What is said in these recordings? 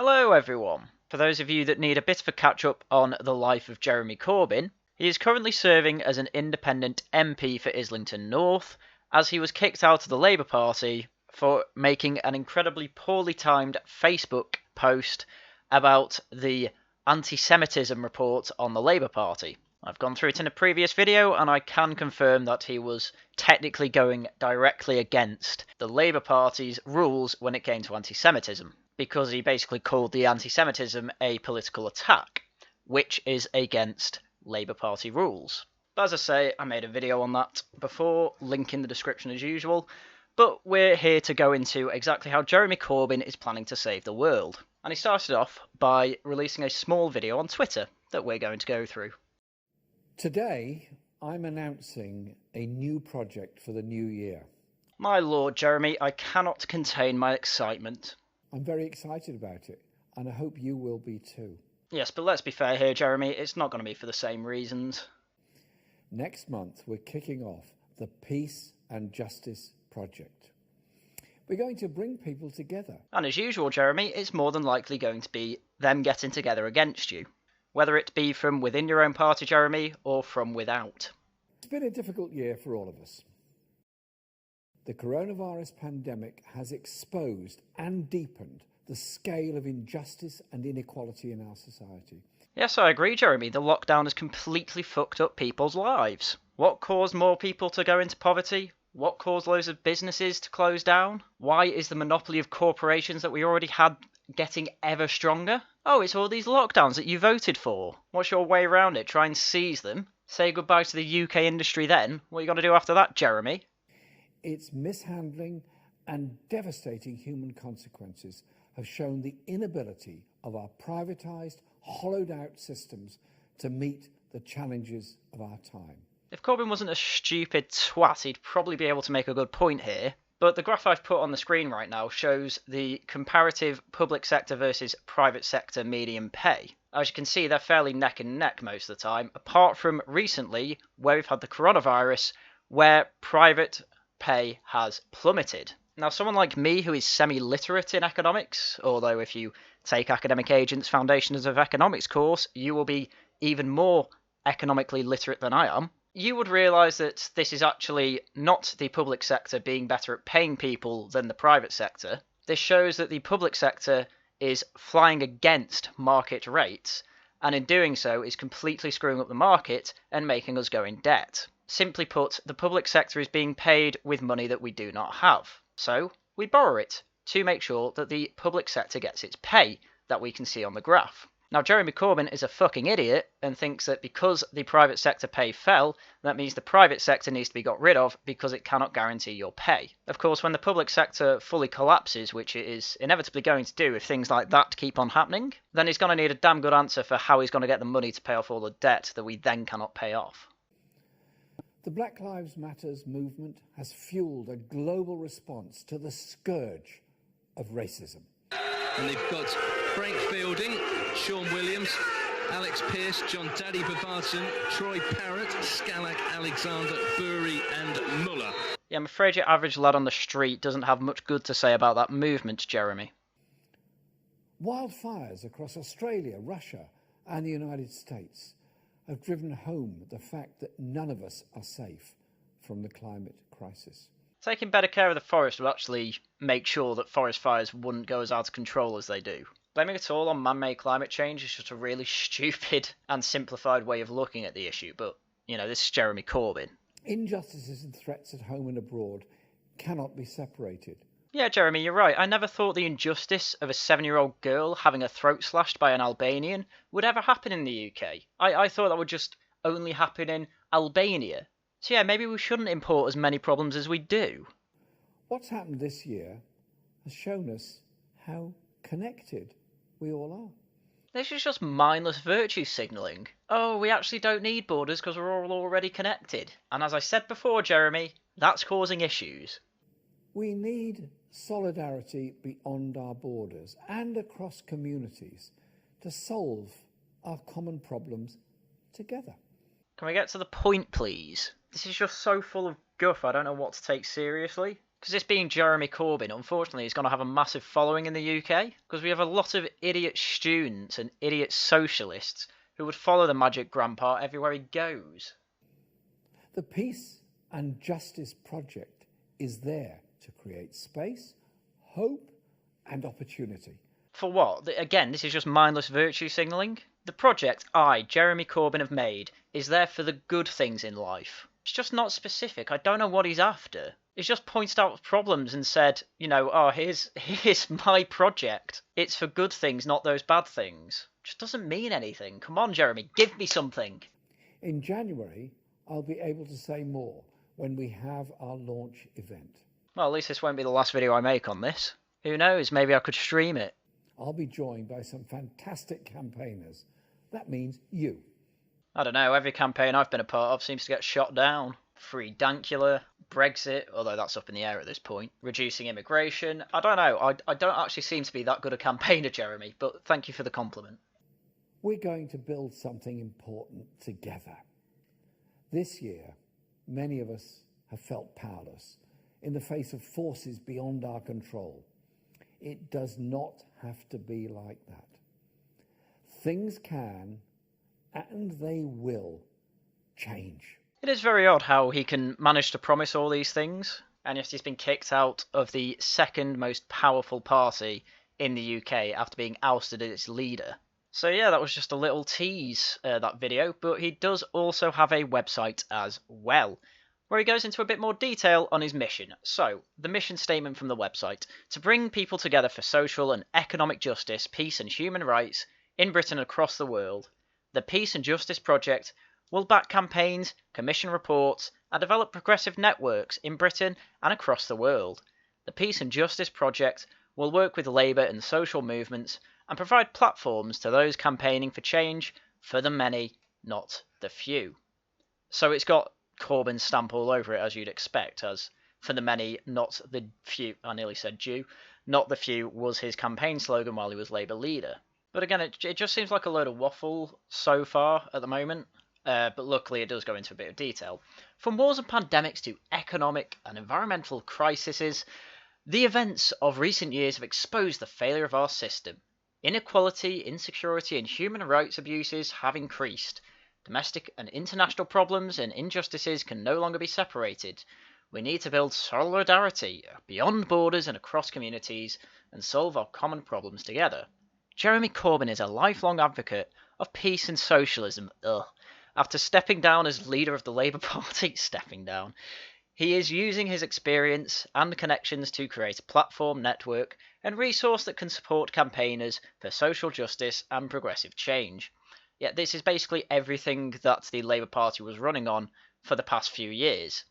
Hello everyone. For those of you that need a bit of a catch up on the life of Jeremy Corbyn, he is currently serving as an independent MP for Islington North, as he was kicked out of the Labour Party for making an incredibly poorly timed Facebook post about the anti-Semitism report on the Labour Party. I've gone through it in a previous video and I can confirm that he was technically going directly against the Labour Party's rules when it came to anti-Semitism, because he basically called the anti-Semitism a political attack, which is against Labour Party rules. But as I say, I made a video on that before, link in the description as usual, but we're here to go into exactly how Jeremy Corbyn is planning to save the world. And he started off by releasing a small video on Twitter that we're going to go through. Today, I'm announcing a new project for the new year. My lord, Jeremy, I cannot contain my excitement. I'm very excited about it, and I hope you will be too. Yes, but let's be fair here, Jeremy, it's not going to be for the same reasons. Next month, we're kicking off the Peace and Justice Project. We're going to bring people together. And as usual, Jeremy, it's more than likely going to be them getting together against you. Whether it be from within your own party, Jeremy, or from without. It's been a difficult year for all of us. The coronavirus pandemic has exposed and deepened the scale of injustice and inequality in our society. Yes, I agree, Jeremy. The lockdown has completely fucked up people's lives. What caused more people to go into poverty? What caused loads of businesses to close down? Why is the monopoly of corporations that we already had getting ever stronger? Oh, it's all these lockdowns that you voted for. What's your way around it? Try and seize them? Say goodbye to the UK industry then? What are you going to do after that, Jeremy? Its mishandling and devastating human consequences have shown the inability of our privatised, hollowed-out systems to meet the challenges of our time. If Corbyn wasn't a stupid twat, he'd probably be able to make a good point here. But the graph I've put on the screen right now shows the comparative public sector versus private sector median pay. As you can see, they're fairly neck and neck most of the time, apart from recently, where we've had the coronavirus, where private pay has plummeted. Now, someone like me who is semi-literate in economics, although if you take Academic Agent's Foundations of Economics course, you will be even more economically literate than I am, you would realise that this is actually not the public sector being better at paying people than the private sector. This shows that the public sector is flying against market rates, and in doing so is completely screwing up the market and making us go in debt. Simply put, the public sector is being paid with money that we do not have. So we borrow it to make sure that the public sector gets its pay that we can see on the graph. Now, Jeremy Corbyn is a fucking idiot and thinks that because the private sector pay fell, that means the private sector needs to be got rid of because it cannot guarantee your pay. Of course, when the public sector fully collapses, which it is inevitably going to do if things like that keep on happening, then he's going to need a damn good answer for how he's going to get the money to pay off all the debt that we then cannot pay off. The Black Lives Matters movement has fueled a global response to the scourge of racism. And they've got Frank Fielding, Sean Williams, Alex Pearce, John Daddy Babarton, Troy Parrott, Scalak, Alexander, Burry and Muller. Yeah, I'm afraid your average lad on the street doesn't have much good to say about that movement, Jeremy. Wildfires across Australia, Russia and the United States have driven home the fact that none of us are safe from the climate crisis. Taking better care of the forest would actually make sure that forest fires wouldn't go as out of control as they do. Blaming it all on man-made climate change is just a really stupid and simplified way of looking at the issue, but, you know, this is Jeremy Corbyn. Injustices and threats at home and abroad cannot be separated. Yeah, Jeremy, you're right. I never thought the injustice of a 7-year-old girl having her throat slashed by an Albanian would ever happen in the UK. I thought that would just only happen in Albania. So yeah, maybe we shouldn't import as many problems as we do. What's happened this year has shown us how connected we all are. This is just mindless virtue signalling. Oh, we actually don't need borders because we're all already connected. And as I said before, Jeremy, that's causing issues. We need solidarity beyond our borders and across communities to solve our common problems together. Can we get to the point, please? This is just so full of guff, I don't know what to take seriously. Because this being Jeremy Corbyn, unfortunately, is going to have a massive following in the UK, because we have a lot of idiot students and idiot socialists who would follow the magic grandpa everywhere he goes. The Peace and Justice Project is there to create space, hope and opportunity. For what? Again, this is just mindless virtue signalling. The project I, Jeremy Corbyn, have made is there for the good things in life. It's just not specific. I don't know what he's after. He's just pointed out problems and said, here's my project. It's for good things, not those bad things. Just doesn't mean anything. Come on, Jeremy, give me something. In January, I'll be able to say more when we have our launch event. Well, at least this won't be the last video I make on this. Who knows, maybe I could stream it. I'll be joined by some fantastic campaigners. That means you. I don't know, every campaign I've been a part of seems to get shot down. Free Dankula, Brexit, although that's up in the air at this point, reducing immigration. I don't know, I don't actually seem to be that good a campaigner, Jeremy, but thank you for the compliment. We're going to build something important together. This year, many of us have felt powerless in the face of forces beyond our control. It does not have to be like that. Things can, and they will, change. It is very odd how he can manage to promise all these things, and yet he's been kicked out of the second most powerful party in the UK after being ousted as its leader. So yeah, that was just a little tease, that video, but he does also have a website as well, where he goes into a bit more detail on his mission. So, the mission statement from the website: to bring people together for social and economic justice, peace and human rights in Britain and across the world. The Peace and Justice Project will back campaigns, commission reports, and develop progressive networks in Britain and across the world. The Peace and Justice Project will work with labour and social movements and provide platforms to those campaigning for change for the many, not the few. So it's got Corbyn's stamp all over it, as you'd expect, as for the many, not the few. I nearly said Jew. Not the few was his campaign slogan while he was Labour leader. But again, it just seems like a load of waffle so far at the moment. But luckily it does go into a bit of detail. From wars and pandemics to economic and environmental crises, the events of recent years have exposed the failure of our system. Inequality, insecurity and human rights abuses have increased. Domestic and international problems and injustices can no longer be separated. We need to build solidarity beyond borders and across communities and solve our common problems together. Jeremy Corbyn is a lifelong advocate of peace and socialism. After stepping down as leader of the Labour Party, he is using his experience and connections to create a platform, network and resource that can support campaigners for social justice and progressive change. Yet this is basically everything that the Labour Party was running on for the past few years.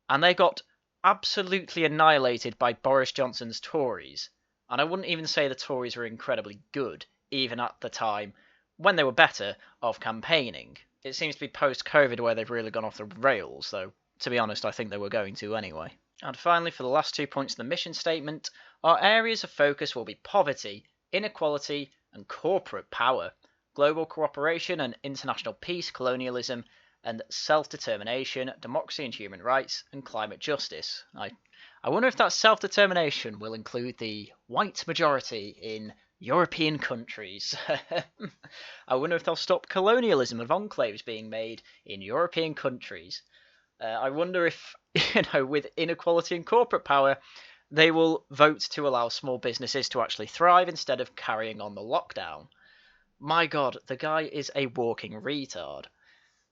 And they got absolutely annihilated by Boris Johnson's Tories. And I wouldn't even say the Tories were incredibly good, even at the time when they were better of campaigning. It seems to be post-COVID where they've really gone off the rails, though, to be honest, I think they were going to anyway. And finally, for the last 2 points of the mission statement, our areas of focus will be poverty, inequality, and corporate power, global cooperation and international peace, colonialism, and self-determination, democracy and human rights, and climate justice. I wonder if that self-determination will include the white majority in European countries. I wonder if they'll stop colonialism of enclaves being made in European countries. I wonder if, with inequality and corporate power, they will vote to allow small businesses to actually thrive instead of carrying on the lockdown. My God, the guy is a walking retard.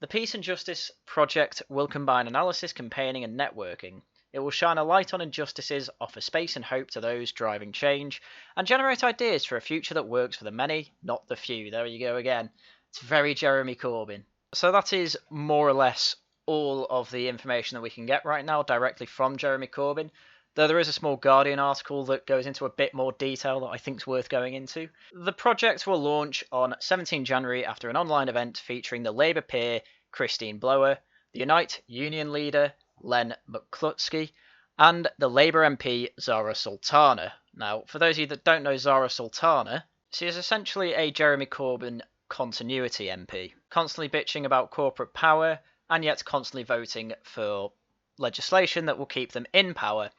The Peace and Justice Project will combine analysis, campaigning and networking. It will shine a light on injustices, offer space and hope to those driving change, and generate ideas for a future that works for the many, not the few. There you go again. It's very Jeremy Corbyn. So that is more or less all of the information that we can get right now directly from Jeremy Corbyn, though there is a small Guardian article that goes into a bit more detail that I think is worth going into. The project will launch on 17 January after an online event featuring the Labour peer Christine Blower, the Unite Union leader Len McCluskey, and the Labour MP Zara Sultana. Now, for those of you that don't know Zara Sultana, she is essentially a Jeremy Corbyn continuity MP, constantly bitching about corporate power, and yet constantly voting for legislation that will keep them in power,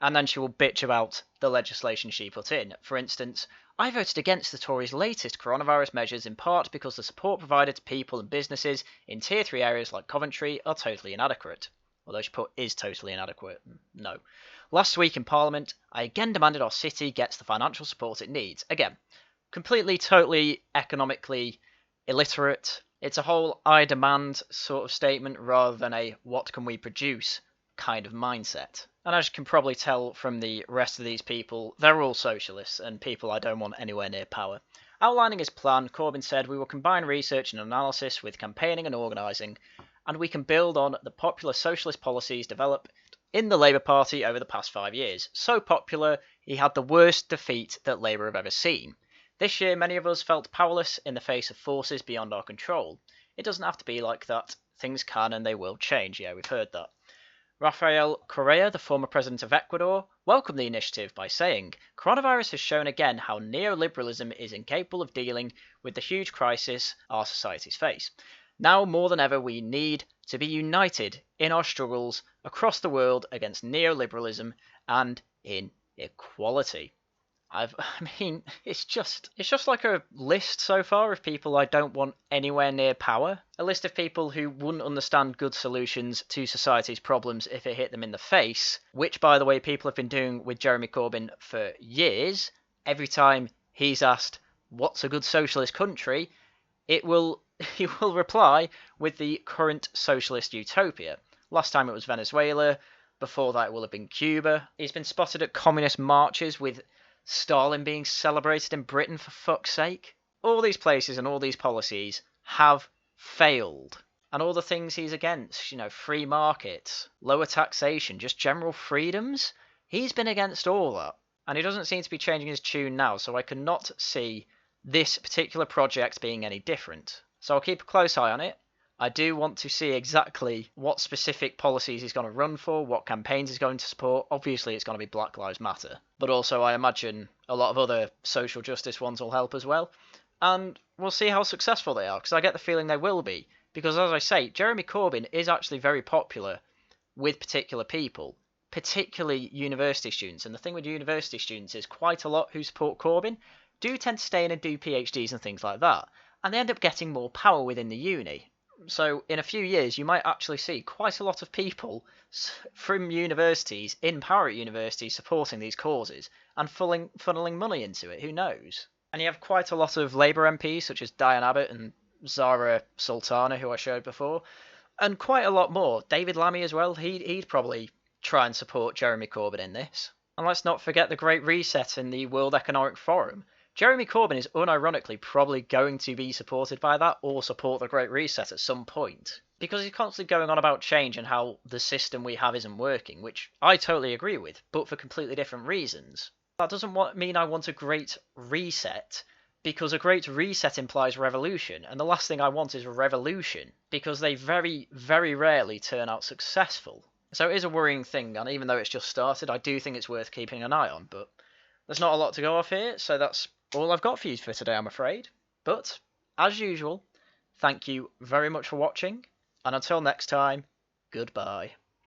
And then she will bitch about the legislation she put in. For instance, I voted against the Tories' latest coronavirus measures in part because the support provided to people and businesses in Tier 3 areas like Coventry are totally inadequate. Although she put is totally inadequate. No. Last week in Parliament, I again demanded our city gets the financial support it needs. Again, completely, totally economically illiterate. It's a whole I demand sort of statement rather than a what can we produce kind of mindset. And as you can probably tell from the rest of these people, they're all socialists and people I don't want anywhere near power. Outlining his plan, Corbyn said we will combine research and analysis with campaigning and organising, and we can build on the popular socialist policies developed in the Labour Party over the past 5 years. So popular, he had the worst defeat that Labour have ever seen. This year, many of us felt powerless in the face of forces beyond our control. It doesn't have to be like that. Things can and they will change. Yeah, we've heard that. Rafael Correa, the former president of Ecuador, welcomed the initiative by saying, "Coronavirus has shown again how neoliberalism is incapable of dealing with the huge crisis our societies face. Now more than ever, we need to be united in our struggles across the world against neoliberalism and inequality." I mean, it's just like a list so far of people I don't want anywhere near power. A list of people who wouldn't understand good solutions to society's problems if it hit them in the face, which, by the way, people have been doing with Jeremy Corbyn for years. Every time he's asked, what's a good socialist country, he will reply with the current socialist utopia. Last time it was Venezuela. Before that it will have been Cuba. He's been spotted at communist marches with Stalin being celebrated in Britain, for fuck's sake. All these places and all these policies have failed. And all the things he's against, free markets, lower taxation, just general freedoms, he's been against all that. And he doesn't seem to be changing his tune now, so I cannot see this particular project being any different. So I'll keep a close eye on it. I do want to see exactly what specific policies he's going to run for, what campaigns he's going to support. Obviously, it's going to be Black Lives Matter. But also, I imagine a lot of other social justice ones will help as well. And we'll see how successful they are, because I get the feeling they will be. Because, as I say, Jeremy Corbyn is actually very popular with particular people, particularly university students. And the thing with university students is quite a lot who support Corbyn do tend to stay in and do PhDs and things like that. And they end up getting more power within the uni. So in a few years, you might actually see quite a lot of people from universities, in power at universities, supporting these causes and funneling money into it. Who knows? And you have quite a lot of Labour MPs, such as Diane Abbott and Zara Sultana, who I showed before, and quite a lot more. David Lammy as well. He'd probably try and support Jeremy Corbyn in this. And let's not forget the Great Reset in the World Economic Forum. Jeremy Corbyn is unironically probably going to be supported by that or support the Great Reset at some point. Because he's constantly going on about change and how the system we have isn't working, which I totally agree with, but for completely different reasons. That doesn't mean I want a Great Reset, because a Great Reset implies revolution, and the last thing I want is a revolution, because they very, very rarely turn out successful. So it is a worrying thing, and even though it's just started, I do think it's worth keeping an eye on, but there's not a lot to go off here, so that's all I've got for you for today, I'm afraid. But, as usual, thank you very much for watching, and until next time, goodbye.